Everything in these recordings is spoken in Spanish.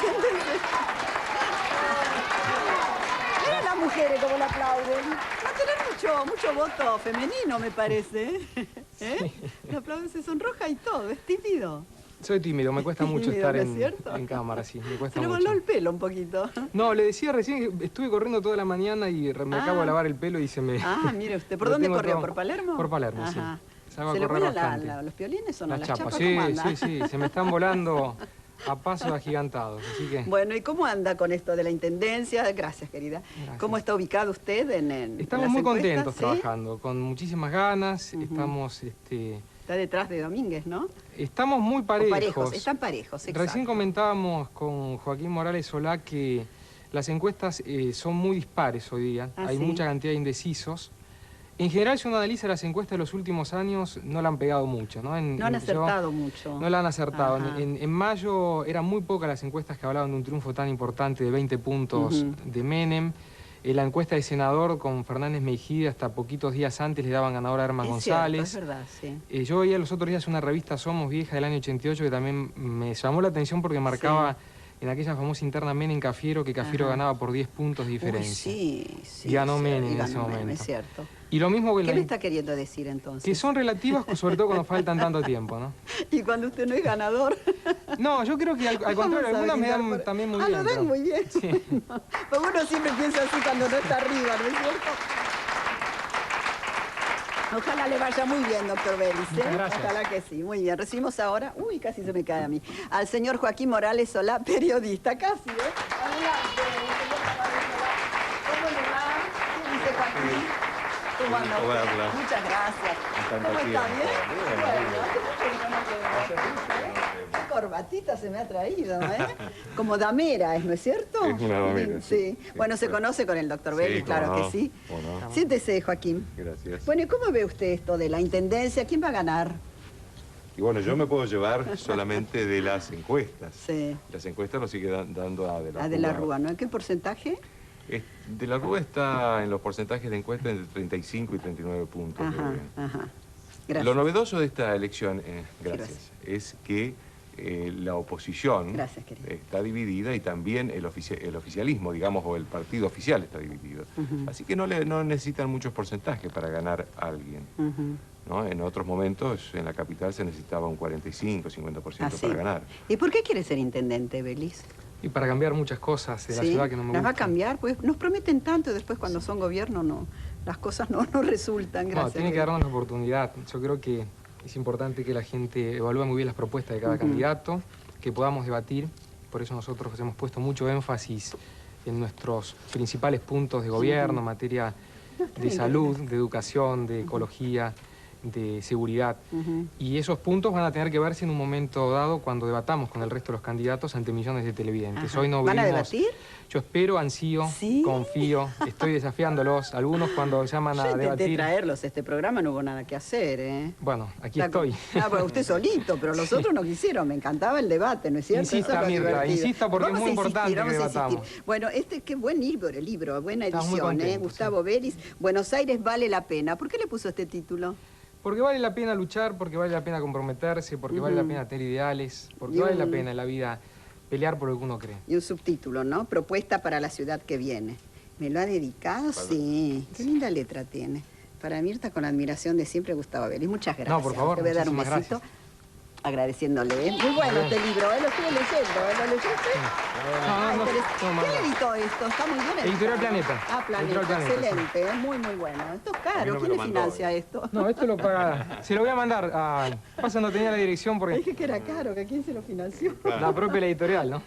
siéntese. Miren las mujeres como la aplauden. Va a tener mucho voto femenino, me parece. ¿Eh? La aplauden, se sonroja y todo, es tímido. Soy tímido, me cuesta mucho Tímido, estar ¿no es cierto? en cámara, sí, me cuesta Se le mucho. voló el pelo un poquito. No, le decía recién que estuve corriendo toda la mañana y me acabo de lavar el pelo y se me... Ah, mire usted, ¿por dónde corrió? ¿Por Palermo? Por Palermo, ajá. Sí. Salgo ¿Se a le correr vuelan bastante. los piolines o no? Las ¿Las chapas, chapas sí, cómo andan? sí, se me están volando a pasos agigantados, así que... Bueno, ¿y cómo anda con esto de la intendencia? Gracias, querida. Gracias. ¿Cómo está ubicado usted en Estamos las muy encuestas? contentos ¿Sí? trabajando, con muchísimas ganas, estamos... Está detrás de Domínguez, ¿no? Estamos muy O parejos. están parejos, exacto. Recién comentábamos con Joaquín Morales Solá que las encuestas son muy dispares hoy día. Hay ¿sí? mucha cantidad de indecisos. En general, si uno analiza las encuestas de los últimos años, no la han pegado mucho, ¿no? No han acertado mucho. No la han acertado. Ajá. En mayo eran muy pocas las encuestas que hablaban de un triunfo tan importante de 20 puntos de Menem. La encuesta de senador con Fernández Mejía hasta poquitos días antes le daban ganador a Herman González. Cierto, es verdad, sí. Yo veía los otros días una revista Somos Vieja del año 88 que también me llamó la atención porque marcaba en aquella famosa interna Menem Cafiero que Cafiero ganaba por 10 puntos de diferencia. Uy, sí, y ganó Menem en ganó ese momento. Es cierto. Y lo mismo que ¿Qué me está queriendo decir entonces? que son relativas, sobre todo cuando faltan tanto tiempo, ¿no? Y cuando usted no es ganador. No, yo creo que al contrario, algunas me dan también muy bien. Ah, lo dan muy bien. Sí. Pues uno siempre piensa así cuando no está arriba, ¿no es cierto? Ojalá le vaya muy bien, doctor Vélez. Muchas gracias. Ojalá que sí, muy bien. Recibimos ahora, uy, casi se me cae a mí, al señor Joaquín Morales Solá, periodista, casi, ¿eh? Adelante, señor Morales Solá. ¿Cómo le va? ¿Qué dice Joaquín? ¿Cómo anda usted? Muchas gracias. ¿Cómo está? ¿Bien? Qué corbatita se me ha traído, ¿eh? Como damera, ¿no es cierto? Es una damera, sí. Bueno, se conoce con el doctor Vélez, claro que sí. ¿Cómo no? Siéntese, Joaquín. Gracias. Bueno, ¿y cómo ve usted esto de la intendencia? ¿Quién va a ganar? Y bueno, yo me puedo llevar solamente de las encuestas. Sí. Las encuestas nos sigue dando a De la Rúa. A De la Rúa, ¿no? ¿En qué porcentaje? De la Rúa está en los porcentajes de encuesta entre 35 y 39 puntos. Ajá, ajá. Gracias. Lo novedoso de esta elección, gracias, es que la oposición está dividida y también el oficialismo, digamos, o el partido oficial está dividido. Así que no necesitan muchos porcentajes para ganar a alguien. ¿No? En otros momentos, en la capital se necesitaba un 45, 50% para ganar. ¿Y por qué quiere ser intendente, Vélez? Y para cambiar muchas cosas de la ciudad que no me gustan. ¿Las va a cambiar? Pues nos prometen tanto y después cuando son gobierno las cosas no resultan. Gracias. No, tiene que darnos la oportunidad. Yo creo que es importante que la gente evalúe muy bien las propuestas de cada candidato, que podamos debatir. Por eso nosotros hemos puesto mucho énfasis en nuestros principales puntos de gobierno, en materia de salud, de educación, de ecología, de seguridad. Y esos puntos van a tener que verse en un momento dado cuando debatamos con el resto de los candidatos ante millones de televidentes. Hoy no ¿Van a vimos... debatir? Yo espero, ansío, confío, estoy desafiándolos. Algunos cuando llaman a debatir... Yo intenté traerlos a este programa, no hubo nada que hacer, ¿eh? Bueno, aquí estoy. Bueno, usted solito, pero los otros no quisieron. Me encantaba el debate, ¿no es cierto? Insista, Mirta, insista porque es muy importante que debatamos. Bueno, qué buen libro, buena edición, ¿eh? Gustavo sí. Vélez. Buenos Aires vale la pena. ¿Por qué le puso este título? Porque vale la pena luchar, porque vale la pena comprometerse, porque vale la pena tener ideales, porque vale la pena en la vida pelear por lo que uno cree. Y un subtítulo, ¿no? Propuesta para la ciudad que viene. ¿Me lo ha dedicado? Sí. Qué linda letra tiene. Para Mirta, con la admiración de siempre, Gustavo Vélez. Muchas gracias. No, por favor, te voy a dar un besito. Gracias. Agradeciéndole, ¿eh? Muy bueno este libro, ¿eh? Lo estuve leyendo, ¿eh? ¿Lo leyeste? ¿Quién editó esto? Está muy bien editado. Editorial Planeta. Ah, Planeta, excelente, ¿eh? Muy bueno. Esto es caro, ¿quién le financia esto? No, esto lo paga... Se lo voy a mandar a... Pasa, no tenía la dirección porque... Dije que era caro, que a quién se lo financió. La propia editorial, ¿no?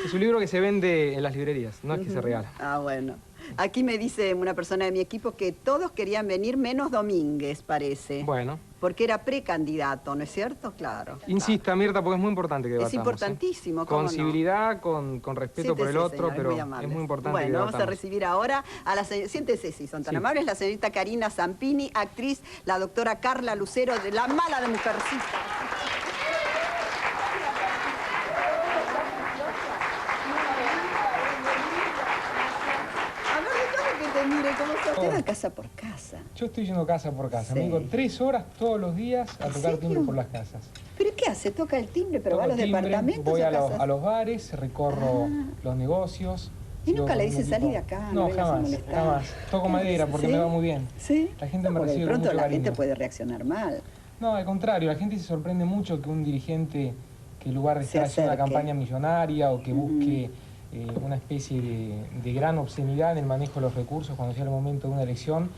Es un libro que se vende en las librerías, no es que se regala. Ah, bueno. Aquí me dice una persona de mi equipo que todos querían venir menos Domínguez, parece. Bueno. Porque era precandidato, ¿no es cierto? Claro. Insista, Mirta, porque es muy importante que debatamos. Es importantísimo, ¿cómo con civilidad, con respeto por el otro, señor, pero muy es muy importante bueno, que vamos a debatamos. recibir ahora a la señorita, siéntese si son tan amables, la señorita Karina Zampini, actriz, la doctora Carla Lucero de La Mala de Mujercita. Mire cómo se usted va casa por casa. Yo estoy yendo casa por casa. Sí. Me digo 3 horas todos los días a tocar timbre por las casas. ¿Pero qué hace? ¿Toca el timbre, pero Toco va a los timbre, departamentos? voy a casas? los bares, recorro los negocios. Y nunca le dice salí de acá, no, vengas a jamás, molestar. jamás. Toco madera porque ¿Sí? me va muy bien. ¿Sí? La gente me Porque recibe de con pronto mucho la cariño. gente puede reaccionar mal. No, al contrario, la gente se sorprende mucho que un dirigente, que en lugar de Se estar haciendo una acerque. campaña millonaria o que busque una especie de gran obscenidad en el manejo de los recursos cuando sea el momento de una elección,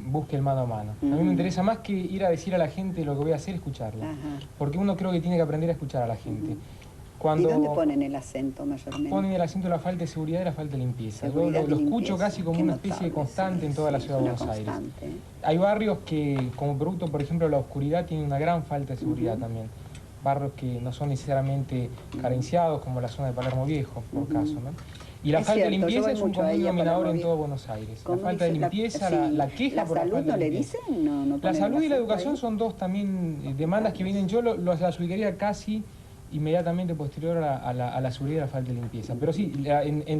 busque el mano a mano. A mí me interesa más que ir a decir a la gente lo que voy a hacer, escucharla. Porque uno creo que tiene que aprender a escuchar a la gente. ¿Y dónde ponen el acento mayormente? Ponen el acento de la falta de seguridad y la falta de limpieza. Yo Seguridad lo y escucho limpieza. casi como Qué una especie de notable, constante en toda la ciudad de Buenos Aires. Hay barrios que, como producto, por ejemplo, la oscuridad, tienen una gran falta de seguridad también. Barrios que no son necesariamente carenciados, como la zona de Palermo Viejo, por caso, ¿no? Y la falta de limpieza es un común denominador en todo Buenos Aires. La falta de limpieza, la queja por la falta de limpieza. ¿La salud no le dicen? La salud y la educación son dos también demandas que vienen. Yo las ubicaría casi inmediatamente posterior a la seguridad y la falta de limpieza. Pero sí,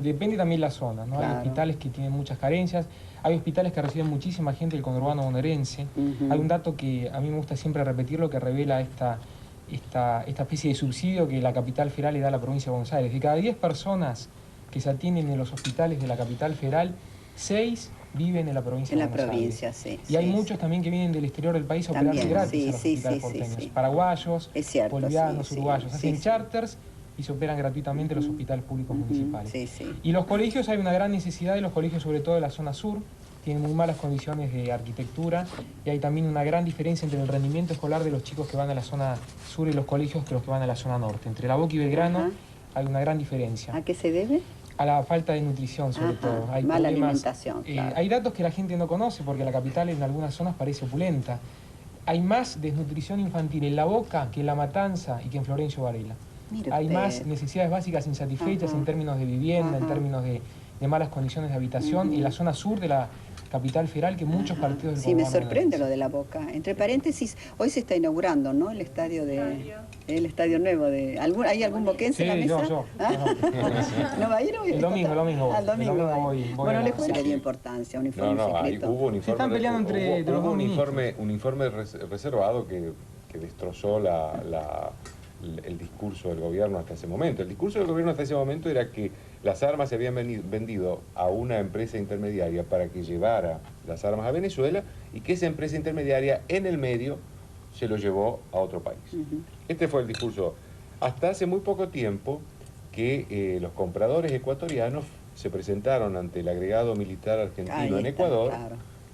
depende también la zona, ¿no? Hay hospitales que tienen muchas carencias, hay hospitales que reciben muchísima gente del conurbano bonaerense. Hay un dato que a mí me gusta siempre repetirlo, que revela esta especie de subsidio que la capital federal le da a la provincia de Buenos Aires. De cada 10 personas que se atienden en los hospitales de la capital federal, 6 viven en la provincia de Buenos Aires. En la provincia, sí. Y hay muchos también que vienen del exterior del país a operarse gratis a los hospitales porteños. Paraguayos, bolivianos, uruguayos. Hacen charters y se operan gratuitamente en los hospitales públicos municipales. Y los colegios, hay una gran necesidad de los colegios, sobre todo de la zona sur. Tienen muy malas condiciones de arquitectura y hay también una gran diferencia entre el rendimiento escolar de los chicos que van a la zona sur y los colegios que los que van a la zona norte. Entre La Boca y Belgrano hay una gran diferencia. ¿A qué se debe? A la falta de nutrición, sobre todo. Hay mala problemas, alimentación, claro. Hay datos que la gente no conoce porque la capital en algunas zonas parece opulenta. Hay más desnutrición infantil en La Boca que en La Matanza y que en Florencio Varela. Hay más necesidades básicas insatisfechas en términos de vivienda, en términos de malas condiciones de habitación en la zona sur de la capital federal que muchos partidos del Sí, me sorprende lo de La Boca. Entre paréntesis, hoy se está inaugurando, ¿no? El estadio nuevo de... ¿Hay algún boquense en la mesa? Yo. ¿No va a ir hoy? El domingo. Al domingo voy. Bueno, le dio importancia, uniforme secreto. Hubo un informe, se están peleando entre los dos un informe reservado que destrozó el discurso del gobierno hasta ese momento. El discurso del gobierno hasta ese momento era que las armas se habían vendido a una empresa intermediaria para que llevara las armas a Venezuela y que esa empresa intermediaria en el medio se lo llevó a otro país. Este fue el discurso. Hasta hace muy poco tiempo que los compradores ecuatorianos se presentaron ante el agregado militar argentino en Ecuador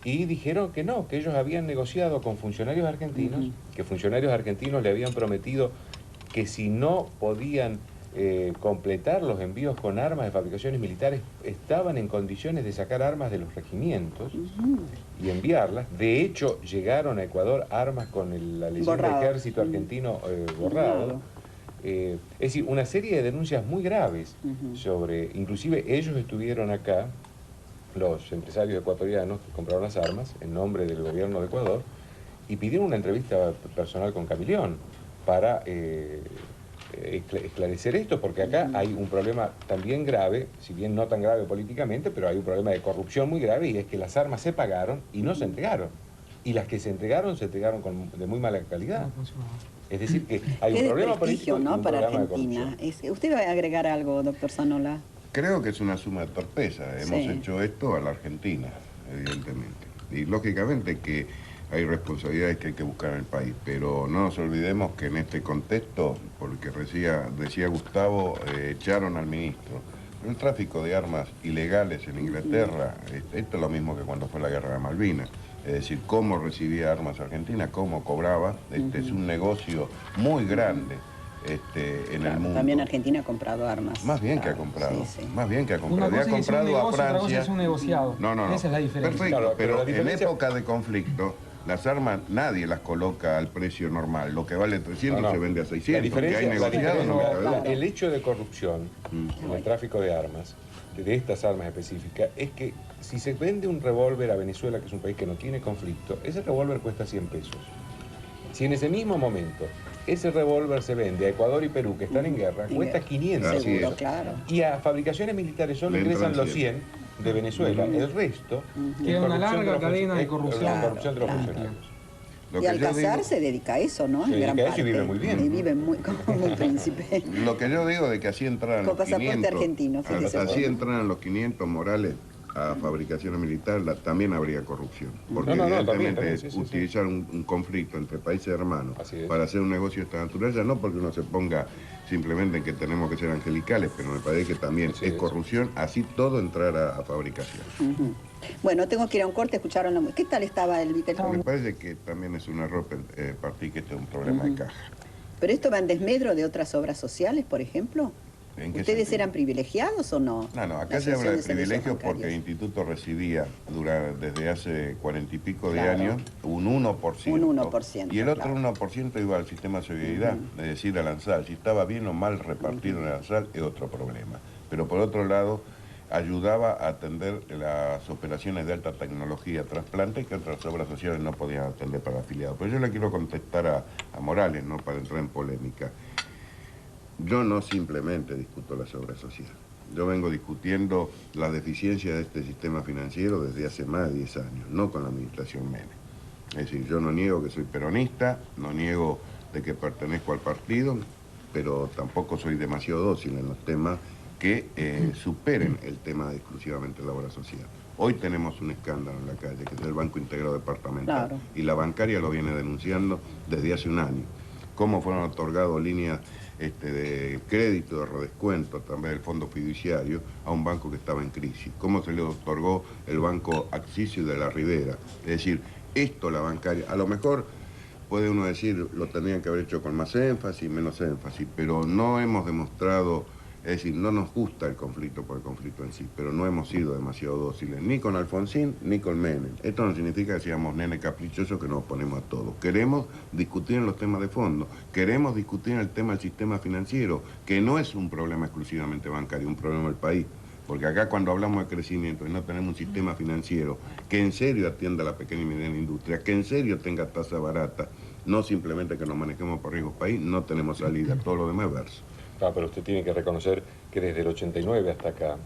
y dijeron que no, que ellos habían negociado con funcionarios argentinos, que funcionarios argentinos le habían prometido que si no podían completar los envíos con armas de fabricaciones militares, estaban en condiciones de sacar armas de los regimientos y enviarlas. De hecho, llegaron a Ecuador armas con la leyenda del ejército argentino borrado. Es decir, una serie de denuncias muy graves sobre... Inclusive ellos estuvieron acá, los empresarios ecuatorianos que compraron las armas, en nombre del gobierno de Ecuador, y pidieron una entrevista personal con Camilión para... esclarecer esto, porque acá hay un problema también grave, si bien no tan grave políticamente, pero hay un problema de corrupción muy grave, y es que las armas se pagaron y no se entregaron. Y las que se entregaron de muy mala calidad. Es decir, que hay un problema político, ¿no? Y un para problema Argentina. de corrupción. ¿Usted va a agregar algo, doctor Zanola? Creo que es una suma de torpeza. Hemos hecho esto a la Argentina, evidentemente. Y lógicamente que hay responsabilidades que hay que buscar en el país, pero no nos olvidemos que en este contexto, porque decía Gustavo, echaron al ministro. El tráfico de armas ilegales en Inglaterra, esto es lo mismo que cuando fue la guerra de Malvinas. Es decir, cómo recibía armas Argentina, cómo cobraba. Es un negocio muy grande en el mundo. También Argentina ha comprado armas. Más bien que ha comprado. Más bien que ha comprado. Una cosa ha comprado es un negocio, a Francia. Otra cosa es un negociado. No. Esa es la diferencia. Perfecto, Claro, pero la diferencia... en época de conflicto, las armas nadie las coloca al precio normal. Lo que vale 300 se vende a 600. El hecho de corrupción en el tráfico de armas, de estas armas específicas, es que si se vende un revólver a Venezuela, que es un país que no tiene conflicto, ese revólver cuesta 100 pesos. Si en ese mismo momento ese revólver se vende a Ecuador y Perú, que están en guerra, cuesta 500. Seguro, claro. Y a fabricaciones militares solo ingresan los 100 de Venezuela. El resto... Queda una larga cadena de corrupción. La corrupción de los funcionarios. Y Alcázar se dedica a eso, ¿no? En gran parte. Y vive muy bien. Y vive como un príncipe. Lo que yo digo de que así entraran con los 500... argentino, así entraran los 500 Morales a fabricación militar, también habría corrupción. Porque evidentemente utilizar un conflicto entre países hermanos para hacer un negocio de esta naturaleza, no porque uno se ponga simplemente en que tenemos que ser angelicales, pero me parece que también es corrupción, así todo entrar a fabricación. Bueno, tengo que ir a un corte, escucharon la música. ¿Qué tal estaba el Viteltoné? Me parece que también es un error partir que este es un problema de caja. ¿Pero esto va en desmedro de otras obras sociales, por ejemplo? ¿Ustedes eran privilegiados o no? No, acá se habla de privilegios porque el instituto recibía desde hace 40 y pico de años un 1%. Un 1%. Y el otro 1% iba al sistema de solidaridad, es decir, al ANSAL. Si estaba bien o mal repartido en el ANSAL es otro problema. Pero por otro lado, ayudaba a atender las operaciones de alta tecnología, trasplantes, que otras obras sociales no podían atender para afiliados. Pero yo le quiero contestar a Morales, no para entrar en polémica. Yo no simplemente discuto las obras sociales. Yo vengo discutiendo la deficiencia de este sistema financiero desde hace más de 10 años, no con la administración Menem. Es decir, yo no niego que soy peronista, no niego de que pertenezco al partido, pero tampoco soy demasiado dócil en los temas que superen el tema de exclusivamente la obra social. Hoy tenemos un escándalo en la calle, que es el Banco Integrado Departamental, y la bancaria lo viene denunciando desde hace un año. Cómo fueron otorgadas líneas de crédito, de redescuento, también del fondo fiduciario, a un banco que estaba en crisis. Cómo se le otorgó el Banco Accisio de la Ribera. Es decir, esto la bancaria, a lo mejor puede uno decir, lo tendrían que haber hecho con más énfasis, menos énfasis, pero no hemos demostrado, es decir, no nos gusta el conflicto por el conflicto en sí, pero no hemos sido demasiado dóciles, ni con Alfonsín, ni con Menem. Esto no significa que seamos nene caprichosos que nos oponemos a todo. Queremos discutir en los temas de fondo, queremos discutir en el tema del sistema financiero, que no es un problema exclusivamente bancario, un problema del país. Porque acá cuando hablamos de crecimiento y no tenemos un sistema financiero que en serio atienda a la pequeña y mediana industria, que en serio tenga tasa barata, no simplemente que nos manejemos por riesgos país, no tenemos salida, todo lo demás es verso. Pero usted tiene que reconocer que desde el 89 hasta acá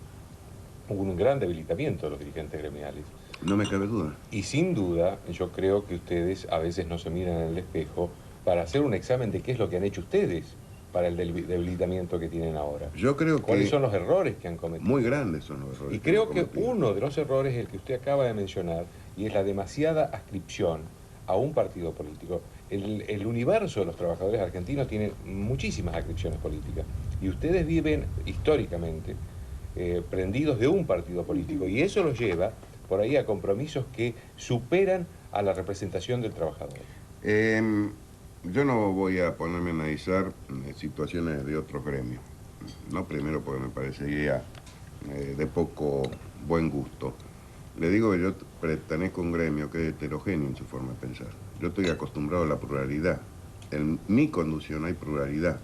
hubo un gran debilitamiento de los dirigentes gremiales. No me cabe duda. Y sin duda, yo creo que ustedes a veces no se miran en el espejo para hacer un examen de qué es lo que han hecho ustedes para el debilitamiento que tienen ahora. Yo creo que... ¿Cuáles son los errores que han cometido? Muy grandes son los errores. Y creo que uno de los errores es el que usted acaba de mencionar, y es la demasiada adscripción a un partido político. El universo de los trabajadores argentinos tiene muchísimas adscripciones políticas, y ustedes viven históricamente prendidos de un partido político, y eso los lleva por ahí a compromisos que superan a la representación del trabajador. Yo no voy a ponerme a analizar situaciones de otros gremios. No primero porque me parecería de poco buen gusto. Le digo que yo pertenezco a un gremio que es heterogéneo en su forma de pensar. Yo estoy acostumbrado a la pluralidad. En mi conducción hay pluralidad.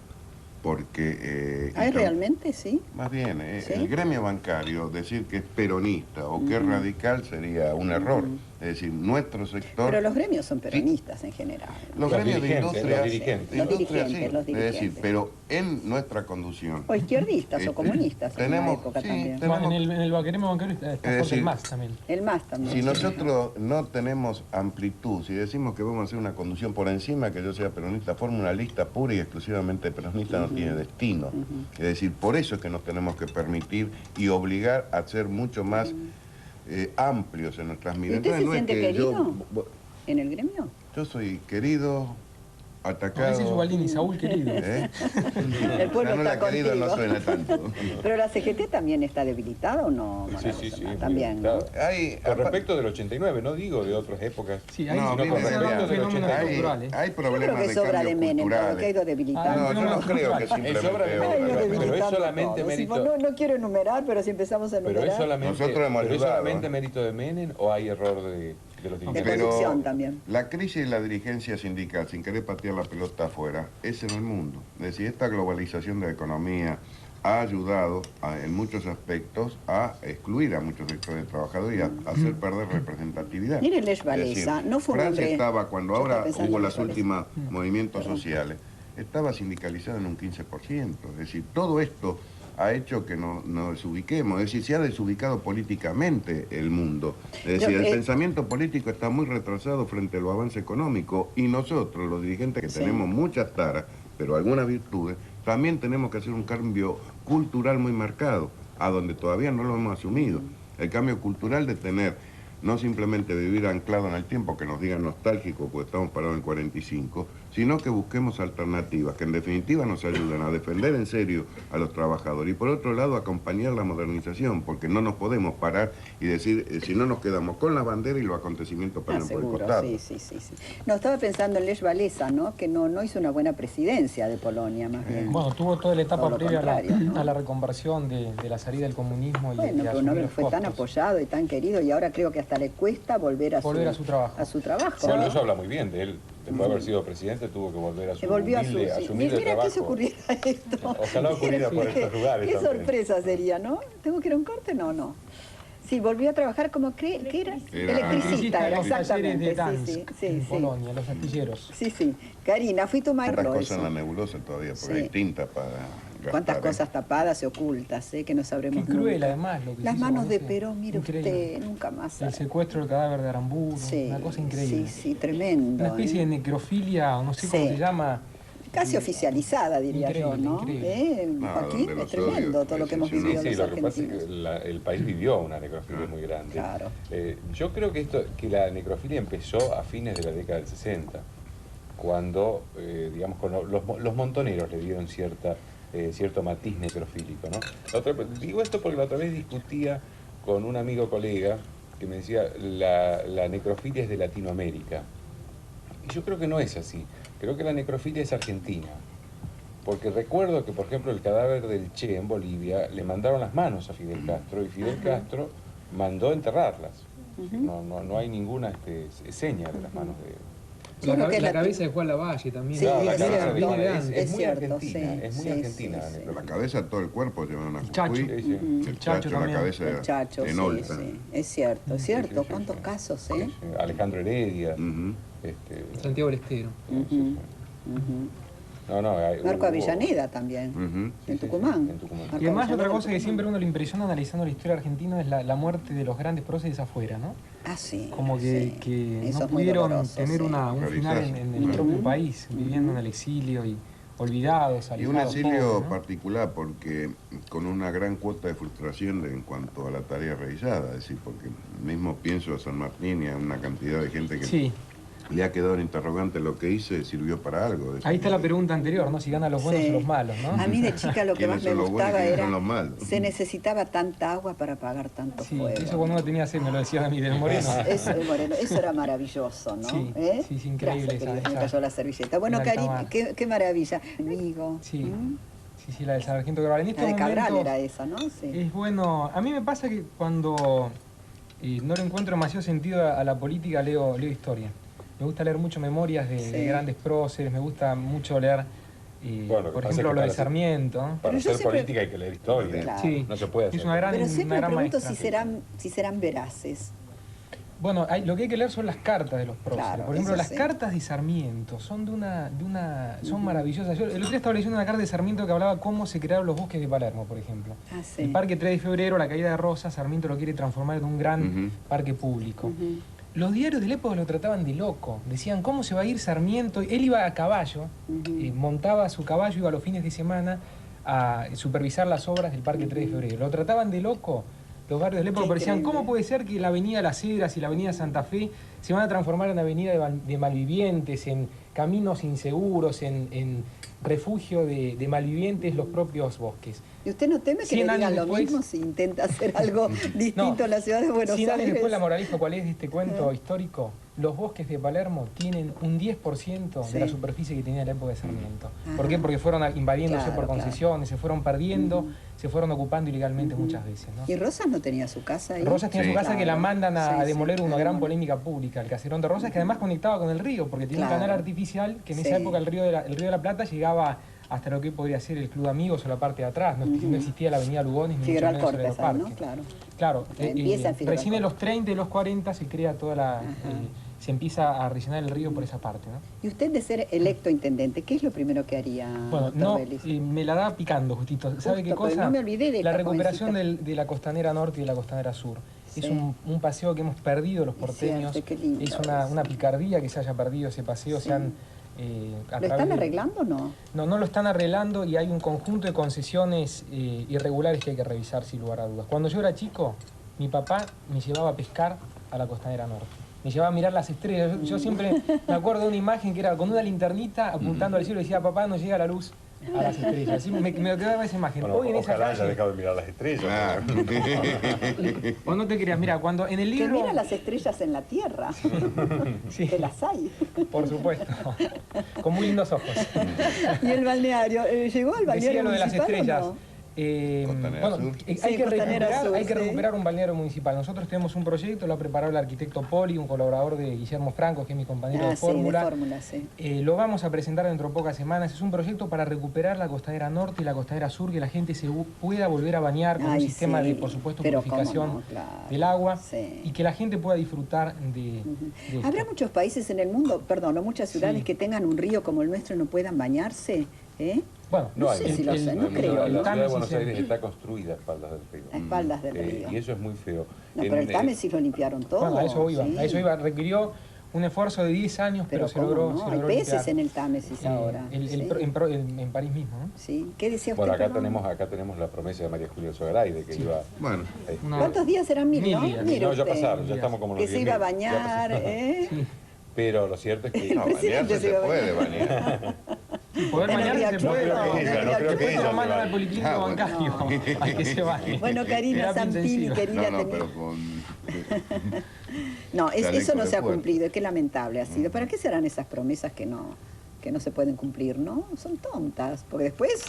Porque... ¿Hay realmente, sí? Más bien, ¿Sí? El gremio bancario, decir que es peronista o que es radical sería un error. Es decir, nuestro sector... Pero los gremios son peronistas en general. Los gremios de industria... Los dirigentes. Los dirigentes. Es decir, pero en nuestra conducción... O izquierdistas o comunistas tenemos, en una época también. Bueno, en el gremio bancario está el MAS también. El MAS también. Si nosotros no tenemos amplitud, si decimos que vamos a hacer una conducción por encima que yo sea peronista, forma una lista pura y exclusivamente peronista, no tiene destino. Es decir, por eso es que nos tenemos que permitir y obligar a ser mucho más amplios en nuestras miradas. ¿Usted se siente querido en el gremio? Yo soy querido, atacado... Ese es Ubaldini, Saúl querido. El pueblo no está la querido contigo. no suena tanto. Pero la CGT también está debilitada, ¿o no? Sí, También, ¿no? Con respecto del 89, no digo de otras épocas. Sí, hay No, con respecto a fenómenos culturales. hay Yo creo problemas que de sobra cambio de Menem, porque culturales. ha ido debilitando. No, yo no creo que simplemente... Es obra de Menem, pero es solamente mérito... No quiero enumerar, pero si empezamos a enumerar... Pero es solamente, Nosotros hemos ¿pero es ayudado, solamente mérito de Menem o hay error de los dirigentes? De conducción también. La crisis de la dirigencia sindical, sin querer patear la pelota afuera, es en el mundo. Es decir, esta globalización de la economía ha ayudado en muchos aspectos a excluir a muchos sectores de trabajadores y a hacer perder representatividad. Mire, Lech Walesa, no fue un Francia hombre... estaba, cuando Yo ahora estaba pensando hubo en los Lech últimos Walesa. movimientos sociales, estaba sindicalizada en un 15%. Es decir, todo esto ha hecho que nos desubiquemos. Es decir, se ha desubicado políticamente el mundo. Es decir, el pensamiento político está muy retrasado frente a los avances económicos y nosotros, los dirigentes que tenemos muchas taras, pero algunas virtudes, también tenemos que hacer un cambio cultural muy marcado, a donde todavía no lo hemos asumido. El cambio cultural de tener, no simplemente vivir anclado en el tiempo, que nos digan nostálgico porque estamos parados en 45, sino que busquemos alternativas que en definitiva nos ayuden a defender en serio a los trabajadores y por otro lado acompañar la modernización, porque no nos podemos parar y decir, si no nos quedamos con la bandera y los acontecimientos pasan por el costado. Sí. No, estaba pensando en Lech Walesa, ¿no? Que no hizo una buena presidencia de Polonia, más bien. Bueno, tuvo toda la etapa previa a la reconversión de la salida del comunismo. Bueno, pero no fue tan apoyado y tan querido y ahora creo que hasta le cuesta volver a su trabajo. Bueno, eso habla muy bien de él. Después de haber sido presidente tuvo que volver a su humilde Mira trabajo. que se ocurriera esto. Ojalá ocurriera por estos lugares Qué también. sorpresa sería, ¿no? ¿Tengo que ir a un corte? No. Sí, volvió a trabajar como, ¿qué era? Electricista, exactamente. En Polonia, los astilleros. Sí. Karina, fui tu maestro. Otras cosas en la nebulosa todavía, porque hay tinta para gastar. Cuántas cosas tapadas y ocultas, que no sabremos. Qué cruel, además, lo que Las manos de Perón, mire usted, nunca más. El secuestro del cadáver de Aramburu, una cosa increíble. Sí, tremendo. Una especie de necrofilia, o no sé cómo se llama. Casi oficializada, diría yo, ¿no? Joaquín, es tremendo todo lo que hemos vivido los lo que pasa argentinos. es que el país vivió una necrofilia muy grande. Claro. Yo creo que la necrofilia empezó a fines de la década del 60, cuando, digamos, los montoneros le dieron cierto matiz necrofílico, ¿no? Digo esto porque la otra vez discutía con un amigo colega que me decía la necrofilia es de Latinoamérica. Y yo creo que no es así. Creo que la necrofilia es argentina. Porque recuerdo que, por ejemplo, el cadáver del Che en Bolivia le mandaron las manos a Fidel Castro y Fidel Castro mandó enterrarlas. No hay ninguna seña de las manos de... La cabeza de Juan Lavalle también. Sí, la cabeza de Juan es muy cierto, argentina. Es muy argentina la La necrofilia. cabeza, todo el cuerpo lleva una Chacho. El Chacho, la cabeza el Chacho, en Olta. Es cierto. ¿Cuántos casos, Sí. Alejandro Heredia. Santiago del Estero. Marco Avellaneda también, en Tucumán. Y además otra cosa que siempre uno le impresiona analizando la historia argentina es la muerte de los grandes próceres afuera, ¿no? Ah, sí. Como que no pudieron tener un final en el propio país, viviendo en el exilio y olvidados, alejados. Y un exilio todos, ¿no? particular, porque con una gran cuota de frustración en cuanto a la tarea realizada, es decir, porque mismo pienso a San Martín y a una cantidad de gente que le ha quedado en interrogante lo que hice, sirvió para algo. Ahí está la pregunta anterior, ¿no? Si ganan los buenos o los malos, ¿no? A mí de chica lo que más me gustaba era, se necesitaba tanta agua para apagar tanto fuego. Eso cuando uno tenía sed, me lo decía a mí del Moreno. Eso era maravilloso, ¿no? Sí, increíble. Me cayó la servilleta. Bueno, Cari, qué maravilla. Amigo. Sí, la del Sargento Cabral. En este la de Cabral momento, era esa, ¿no? Sí. Es bueno. A mí me pasa que cuando no le encuentro demasiado sentido a la política, leo historia. Me gusta leer mucho memorias de grandes próceres, me gusta mucho leer, por ejemplo, lo de Sarmiento. Para hacer política hay que leer historia. Claro. Sí, no se puede hacer. Es una gran, pero siempre me pregunto maestra. si serán veraces. Bueno, lo que hay que leer son las cartas de los próceres. Claro, por ejemplo, las sí. cartas de Sarmiento son son maravillosas. Yo el otro día estaba leyendo una carta de Sarmiento que hablaba cómo se crearon los bosques de Palermo, por ejemplo. Ah, sí. El Parque 3 de Febrero, la caída de Rosas, Sarmiento lo quiere transformar en un gran parque público. Los diarios de la época lo trataban de loco. Decían, ¿cómo se va a ir Sarmiento? Él iba a caballo, montaba su caballo, iba a los fines de semana a supervisar las obras del Parque 3 de Febrero. Lo trataban de loco. Los barrios de la época parecían, ¿cómo puede ser que la avenida Las Heras y la avenida Santa Fe se van a transformar en avenida de malvivientes, en caminos inseguros, en refugio de malvivientes, los propios bosques? ¿Y usted no teme que le digan lo mismo si intenta hacer algo distinto en la ciudad de Buenos Aires? 100 años después, la moraleja, ¿cuál es de este cuento histórico? Los bosques de Palermo tienen un 10% de la superficie que tenía en la época de Sarmiento. ¿Por qué? Porque fueron invadiéndose por concesiones, se fueron perdiendo, se fueron ocupando ilegalmente muchas veces, ¿no? ¿Y Rosas no tenía su casa ahí? Rosas tenía su casa que la mandan a demoler, una gran polémica pública, el caserón de Rosas, que además conectaba con el río, porque tiene un canal artificial que en esa época el río de la Plata llegaba hasta lo que podría ser el Club de Amigos o la parte de atrás. No, no existía la avenida Lugones ni mucho menos el Aeroparque. ¿No? Claro. Recién en los 30 y los 40 se crea toda la... se empieza a rellenar el río por esa parte, ¿no? Y usted, de ser electo intendente, ¿qué es lo primero que haría? Bueno, no, me la da picando justito. ¿Sabe qué cosa? No me olvidé de la recuperación de la costanera norte y de la costanera sur. Sí. Es un paseo que hemos perdido los porteños. Es una picardía que se haya perdido ese paseo. Sí. ¿Lo están arreglando o no? No lo están arreglando, y hay un conjunto de concesiones irregulares que hay que revisar sin lugar a dudas. Cuando yo era chico, mi papá me llevaba a pescar a la costanera norte. Me llevaba a mirar las estrellas. Yo siempre me acuerdo de una imagen que era con una linternita apuntando al cielo y decía: papá, no llega la luz a las estrellas. Así me quedaba esa imagen. Bueno, hoy en esa calle... haya dejado de mirar las estrellas. Vos no te creas, mira, cuando en el libro... Que mira las estrellas en la tierra. Sí. Que las hay. Por supuesto. Con muy lindos ojos. ¿Y el balneario? ¿Llegó al balneario decía lo de las estrellas. No? Bueno, hay que recuperar un balneario municipal. Nosotros tenemos un proyecto, lo ha preparado el arquitecto Poli, un colaborador de Guillermo Franco, que es mi compañero de Fórmula. Lo vamos a presentar dentro de pocas semanas. Es un proyecto para recuperar la costanera norte y la costanera sur, que la gente se pueda volver a bañar con un sistema de, por supuesto, purificación del agua, y que la gente pueda disfrutar de esto. ¿Habrá muchos países en el mundo, perdón, no muchas ciudades que tengan un río como el nuestro y no puedan bañarse? Bueno, no sé si lo sé, no creo. La ciudad de Buenos Aires está construida a espaldas del río. A espaldas del río. Y eso es muy feo. No, pero el Támesis lo limpiaron todo. Bueno, a eso iba. Requirió un esfuerzo de 10 años, pero se logró. No, hay peces en el Támesis ahora. En París mismo, ¿no? Sí. ¿Qué decía usted? Bueno, acá tenemos la promesa de María Julia Zogaray, que iba... Bueno. ¿Cuántos días eran 1000, no? No, ya pasaron, ya estamos como los 10.000. Que se iba a bañar, Sí. Pero lo cierto es que... No, bañarse se puede bañar. Poder bañarse se puede. No creo que ella lo mandan al policlínico bancario al que se bañe. Bueno, Karina Zampini, querida... pero con... No, eso no se ha cumplido, qué lamentable ha sido. ¿Para qué serán esas promesas que no se pueden cumplir, no? Son tontas, porque después,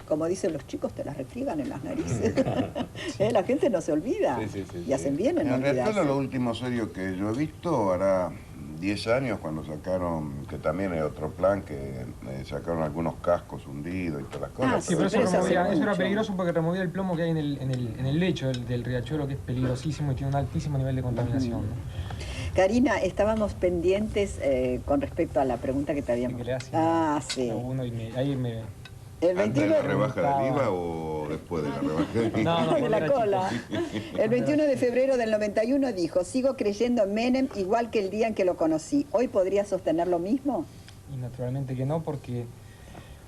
como dicen los chicos, te las refriegan en las narices. La gente no se olvida, y hacen bien en olvidarse. En realidad, lo último serio que yo he visto hará 10 años, cuando sacaron, que también hay otro plan, que sacaron algunos cascos hundidos y todas las cosas. Sí, pero eso era peligroso porque removía el plomo que hay en el lecho del riachuelo, que es peligrosísimo y tiene un altísimo nivel de contaminación. ¿No? Karina, estábamos pendientes con respecto a la pregunta que te habíamos... Sí. El 21 ¿Antes de la rebaja del IVA o después de la rebaja del IVA? No, de la cola. El 21 de febrero del 91 dijo: sigo creyendo en Menem igual que el día en que lo conocí. ¿Hoy podría sostener lo mismo? Y naturalmente que no, porque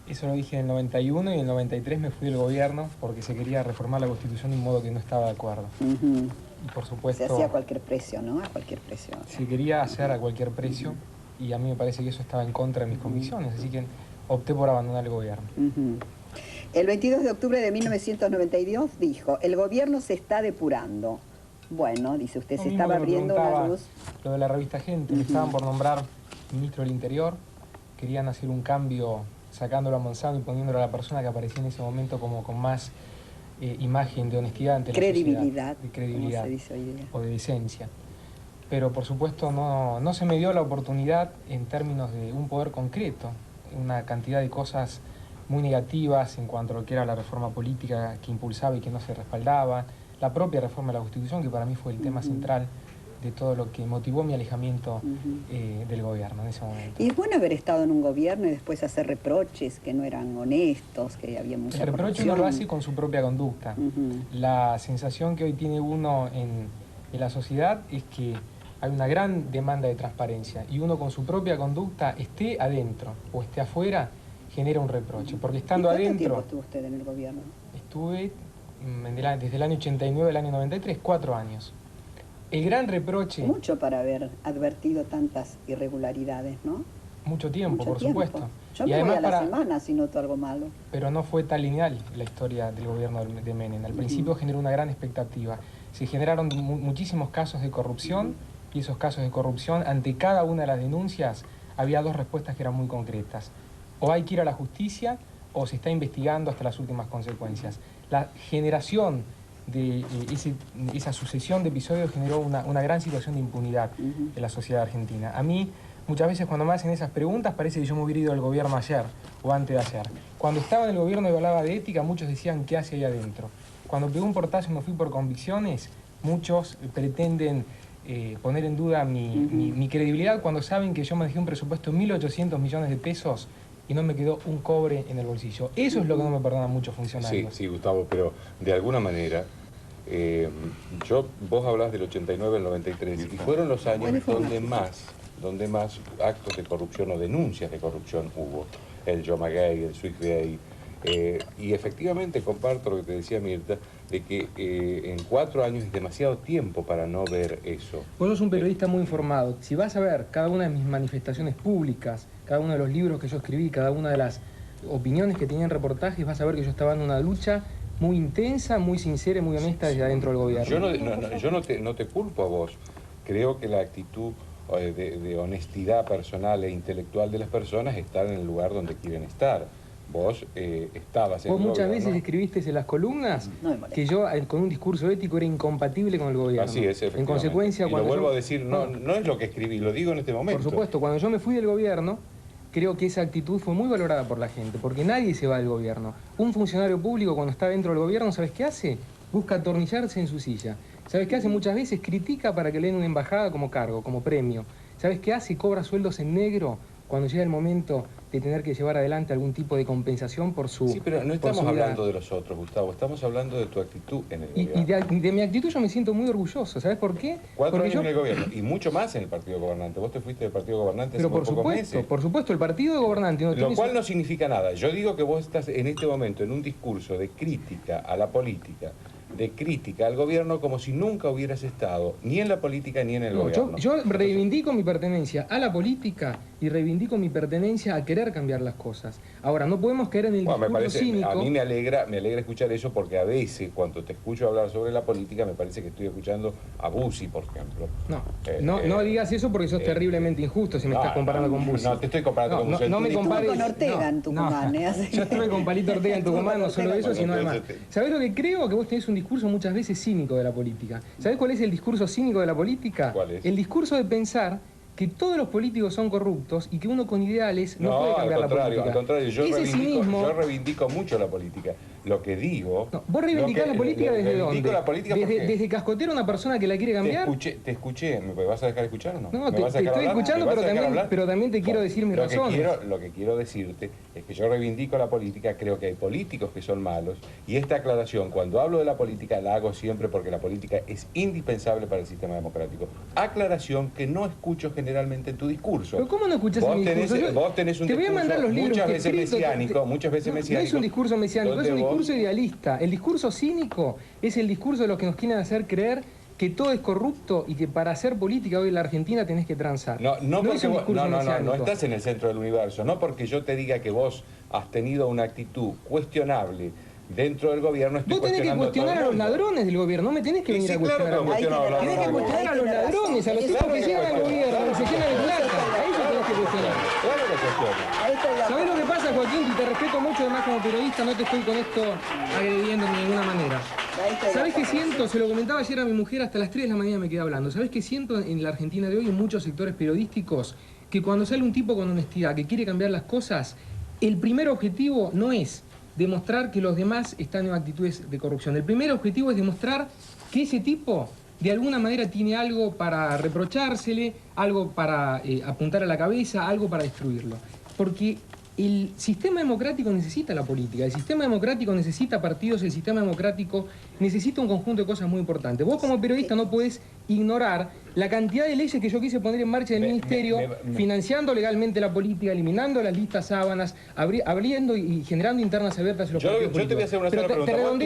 eso lo dije en el 91 y en el 93 me fui del gobierno porque se quería reformar la Constitución de un modo que no estaba de acuerdo. Y por supuesto... Se hacía a cualquier precio, ¿no? A cualquier precio. Se quería hacer a cualquier precio, y a mí me parece que eso estaba en contra de mis convicciones, así que opté por abandonar el gobierno. El 22 de octubre de 1992 dijo: el gobierno se está depurando. Bueno, dice usted, se estaba abriendo una luz. Lo de la revista Gente, me estaban por nombrar ministro del Interior, querían hacer un cambio sacándolo a Monsanto y poniéndolo a la persona que aparecía en ese momento como con más imagen de honestidad ante la sociedad, de credibilidad, como se dice hoy día, o de decencia. Pero por supuesto no se me dio la oportunidad en términos de un poder concreto, una cantidad de cosas muy negativas en cuanto a lo que era la reforma política que impulsaba y que no se respaldaba, la propia reforma de la Constitución, que para mí fue el tema central de todo lo que motivó mi alejamiento del gobierno en ese momento. Y es bueno haber estado en un gobierno y después hacer reproches que no eran honestos, que había mucha corrupción. El reproche uno lo hace con su propia conducta. La sensación que hoy tiene uno en la sociedad es que hay una gran demanda de transparencia, y uno con su propia conducta, esté adentro o esté afuera, genera un reproche. Porque estando adentro... ¿Cuánto tiempo estuvo usted en el gobierno? Estuve desde el año 89 al año 93, 4 años. El gran reproche... Mucho para haber advertido tantas irregularidades, ¿no? Mucho tiempo, por supuesto. Yo me voy a la semana si noto algo malo. Pero no fue tan lineal la historia del gobierno de Menem. Al principio generó una gran expectativa. Se generaron muchísimos casos de corrupción, y esos casos de corrupción, ante cada una de las denuncias, había dos respuestas que eran muy concretas. O hay que ir a la justicia, o se está investigando hasta las últimas consecuencias. La generación de esa sucesión de episodios generó una gran situación de impunidad en la sociedad argentina. A mí, muchas veces cuando me hacen esas preguntas parece que yo me hubiera ido al gobierno ayer o antes de ayer. Cuando estaba en el gobierno y hablaba de ética, muchos decían ¿qué hace ahí adentro? Cuando pegué un portazo y me fui por convicciones, muchos pretenden poner en duda mi credibilidad cuando saben que yo manejé un presupuesto de 1.800 millones de pesos y no me quedó un cobre en el bolsillo. Eso es lo que no me perdonan muchos funcionarios. Sí, Gustavo, pero de alguna manera, vos hablás del 89 al 93, y fueron los años donde más actos de corrupción o denuncias de corrupción hubo. El Yomagay, el Swissgate. Y efectivamente comparto lo que te decía Mirta, de que en 4 años es demasiado tiempo para no ver eso. Vos sos un periodista muy informado. Si vas a ver cada una de mis manifestaciones públicas, cada uno de los libros que yo escribí, cada una de las opiniones que tenía en reportajes, vas a ver que yo estaba en una lucha muy intensa, muy sincera y muy honesta desde adentro del gobierno. Yo no te culpo a vos. Creo que la actitud de honestidad personal e intelectual de las personas está en el lugar donde quieren estar. Vos estabas en el gobierno. Vos muchas veces escribiste en las columnas que yo con un discurso ético era incompatible con el gobierno. Así es, efectivamente. En consecuencia, y lo vuelvo a decir, no es lo que escribí, lo digo en este momento. Por supuesto, cuando yo me fui del gobierno, creo que esa actitud fue muy valorada por la gente, porque nadie se va del gobierno. Un funcionario público cuando está dentro del gobierno, ¿sabes qué hace? Busca atornillarse en su silla. ¿Sabes qué hace? Muchas veces critica para que le den una embajada como cargo, como premio. ¿Sabes qué hace? Cobra sueldos en negro cuando llega el momento de tener que llevar adelante algún tipo de compensación por su... Sí, pero no estamos hablando de los otros, Gustavo, estamos hablando de tu actitud en el gobierno. Y de mi actitud yo me siento muy orgulloso, ¿sabes por qué? 4 años en el gobierno, y mucho más en el partido gobernante. Vos te fuiste del partido gobernante hace muy pocos meses. Por supuesto, el partido gobernante... Lo cual no significa nada. Yo digo que vos estás en este momento en un discurso de crítica a la política, de crítica al gobierno, como si nunca hubieras estado ni en la política ni en el gobierno. Yo reivindico mi pertenencia a la política y reivindico mi pertenencia a querer cambiar las cosas. Ahora, no podemos caer en el discurso cínico. A mí me alegra escuchar eso, porque a veces cuando te escucho hablar sobre la política me parece que estoy escuchando a Bussi, por ejemplo. No digas eso porque sos terriblemente injusto si me estás comparando con Bussi. No, te estoy comparando con Bussi. No me compares con Ortega en Tucumán. Yo estuve con Palito Ortega en Tucumán, no solo eso, sino además. ¿Sabés lo que creo? Que vos tenés un discurso muchas veces cínico de la política. ¿Sabés cuál es el discurso cínico de la política? ¿Cuál es? El discurso de pensar que todos los políticos son corruptos y que uno con ideales no puede cambiar la política. Al contrario, yo reivindico mucho la política. Lo que digo... ¿Vos reivindicás la política desde dónde? La política ¿Desde cascotear a una persona que la quiere cambiar? Te escuché. ¿Me vas a dejar escuchar o no? No, te estoy escuchando, pero también te quiero decir mis razones. Lo que quiero decirte es que yo reivindico la política, creo que hay políticos que son malos, y esta aclaración, cuando hablo de la política, la hago siempre porque la política es indispensable para el sistema democrático. Aclaración que no escucho generalmente en tu discurso. ¿Pero cómo no escuchás mi discurso? Vos tenés un discurso muchas veces mesiánico. No es un discurso mesiánico, es un discurso idealista. El discurso cínico es el discurso de los que nos quieren hacer creer que todo es corrupto y que para hacer política hoy en la Argentina tenés que transar. No estás en el centro del universo. No porque yo te diga que vos has tenido una actitud cuestionable dentro del gobierno. Vos tenés que cuestionar a los ladrones del gobierno, no me tenés que venir a cuestionar a mí. Tenés que cuestionar a los ladrones, a los tipos que llegan al gobierno, que se llenan de plata. A ellos tenés que cuestionar. Claro que cuestionar. ¿Sabés lo que pasa, Joaquín? Y te respeto mucho, además como periodista, no te estoy con esto agrediendo de ninguna manera. ¿Sabés qué siento? Se lo comentaba ayer a mi mujer, hasta las 3 de la mañana me quedé hablando. ¿Sabés qué siento en la Argentina de hoy, en muchos sectores periodísticos? Que cuando sale un tipo con honestidad, que quiere cambiar las cosas, el primer objetivo no es demostrar que los demás están en actitudes de corrupción. El primer objetivo es demostrar que ese tipo de alguna manera tiene algo para reprochársele, algo para apuntar a la cabeza, algo para destruirlo. Porque el sistema democrático necesita la política, el sistema democrático necesita partidos, el sistema democrático necesita un conjunto de cosas muy importantes. Vos como periodista no podés ignorar la cantidad de leyes que yo quise poner en marcha en el Ministerio, financiando legalmente la política, eliminando las listas sábanas, abriendo y generando internas abiertas en los partidos políticos. Yo te voy a hacer una sola pregunta.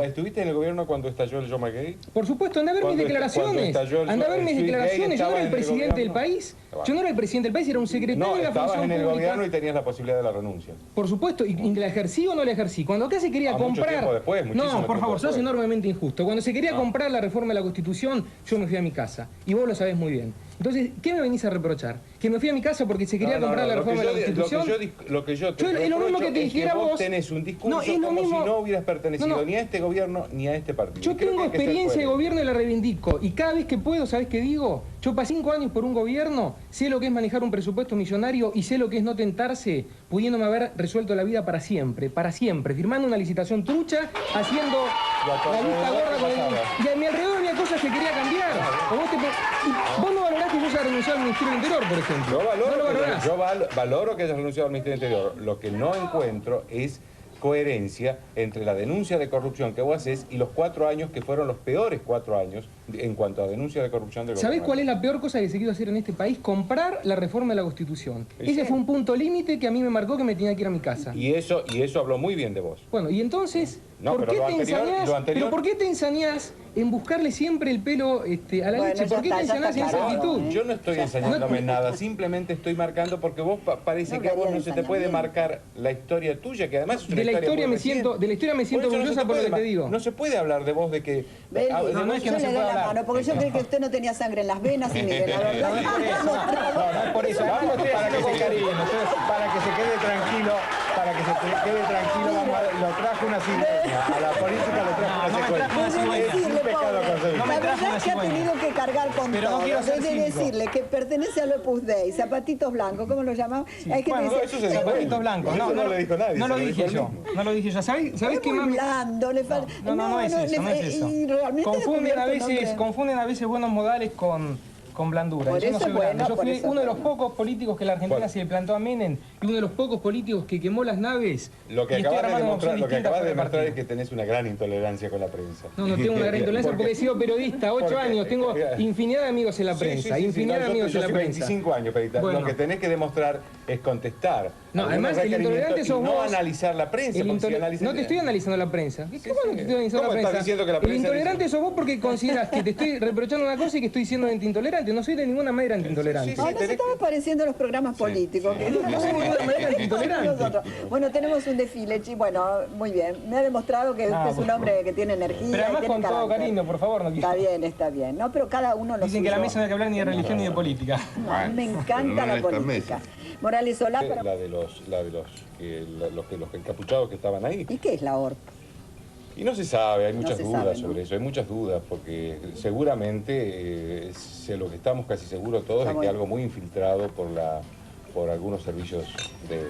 ¿Estuviste en el gobierno cuando estalló el Yomagay? Por supuesto, anda a ver mis declaraciones. Anda a ver mis declaraciones. Yo no era el presidente del país. Yo no era el presidente del país, era un secretario de la función pública. Estabas en el gobierno y tenías la posibilidad de la renuncia. Por supuesto, y la ejercí o no la ejercí. Cuando acá se quería comprar... No, por favor, sos enormemente injusto. Cuando se quería comprar la reforma de la Constitución, yo me fui a mi casa. Y vos lo sabés muy bien. Entonces, ¿qué me venís a reprochar? ¿Que me fui a mi casa porque se quería comprar la reforma de la Constitución? Lo que yo te es lo mismo que te dijera vos vos. tenés un discurso como si no hubieras pertenecido ni a este gobierno ni a este partido. Yo tengo experiencia de gobierno y la reivindico. Y cada vez que puedo, ¿sabés qué digo? Yo pasé 5 años por un gobierno, sé lo que es manejar un presupuesto millonario y sé lo que es no tentarse, pudiéndome haber resuelto la vida para siempre, firmando una licitación trucha, haciendo la vista gorda con el... Y a mi alrededor había cosas que quería cambiar. Vos no valorás que yo haya renunciado al Ministerio del Interior, por ejemplo. Yo valoro que hayas renunciado al Ministerio del Interior. Lo que no encuentro es coherencia entre la denuncia de corrupción que vos haces y los 4 años que fueron los peores 4 años en cuanto a denuncia de corrupción del gobierno. ¿Sabés cuál es la peor cosa que se quiso hacer en este país? Comprar la reforma de la Constitución. Ese fue un punto límite que a mí me marcó que me tenía que ir a mi casa. Y eso habló muy bien de vos. Bueno, y entonces, no, ¿por qué te ensañás en buscarle siempre el pelo a la leche? ¿Por qué te ensañás en esa actitud? Yo no estoy ensañándome nada, simplemente estoy marcando porque vos parece que a vos no se te puede marcar la historia tuya, que además es una historia muy reciente. De la historia me siento orgullosa por lo que te digo. No se puede hablar de vos de que... No es que no se puede hablar. Porque yo creí que usted no tenía sangre en las venas y mire, la verdad. No es por eso. Para que se quede tranquilo, lo trajo una cigüeña. A la política lo trajo una cigüeña. Es un pecado conseguir. La verdad es que ha tenido que cargar con todo. Desde decirle que pertenece al Opus Dei, zapatitos blancos, ¿cómo lo llamamos? Bueno, eso es zapatitos blancos. No lo dijo nadie. No lo dije yo. No lo dije yo. ¿Sabés qué más? Blando, le falta. No es eso. Confunden a veces buenos modales con blandura. Yo no soy blando. Yo fui uno de los pocos políticos que la Argentina se le plantó a Menem y uno de los pocos políticos que quemó las naves. Lo que acabas de demostrar es que tenés una gran intolerancia con la prensa. No tengo una gran intolerancia porque he sido periodista 8 años, tengo infinidad de amigos en la prensa, infinidad de amigos en la prensa. 25 años, periodista. Lo que tenés que demostrar es contestar. No, además el intolerante sos vos. No analizar la prensa. No te estoy analizando la prensa. ¿Cómo no te estoy analizando la prensa? Estás diciendo que la prensa el intolerante sos vos porque consideras que te estoy reprochando una cosa y que estoy siendo antiintolerante. No soy de ninguna manera antiintolerante. Nos estamos pareciendo a los programas políticos. No soy de ninguna manera antiintolerante. Bueno, tenemos un desfile, bueno, muy bien. Me ha demostrado que usted es un hombre que tiene energía. Pero además con todo cariño, por favor. Está bien. No, pero cada uno lo Dicen que la mesa no hay que hablar ni de religión ni de política. A mí me encanta la política. Morales Solá. La de los encapuchados que estaban ahí. ¿Y qué es la ORP? Y no se sabe, hay muchas dudas sobre eso, hay muchas dudas, porque seguramente lo que estamos casi seguros todos es que algo muy infiltrado por algunos servicios de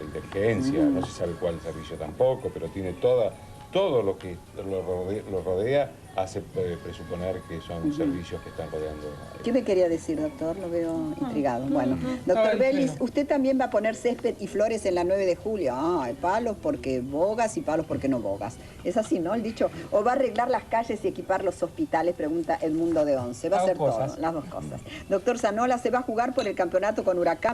inteligencia, no se sabe cuál servicio tampoco, pero tiene todo lo que lo rodea hace presuponer que son servicios que están rodeando. ¿Qué me quería decir, doctor? Lo veo intrigado. Bueno, doctor Vélez, usted también va a poner césped y flores en la 9 de julio. Hay palos porque bogas y palos porque no bogas. Es así, ¿no? El dicho. ¿O va a arreglar las calles y equipar los hospitales? Pregunta Edmundo de 11. Va a hacer todo, las dos cosas. Doctor Zanola, ¿se va a jugar por el campeonato con Huracán?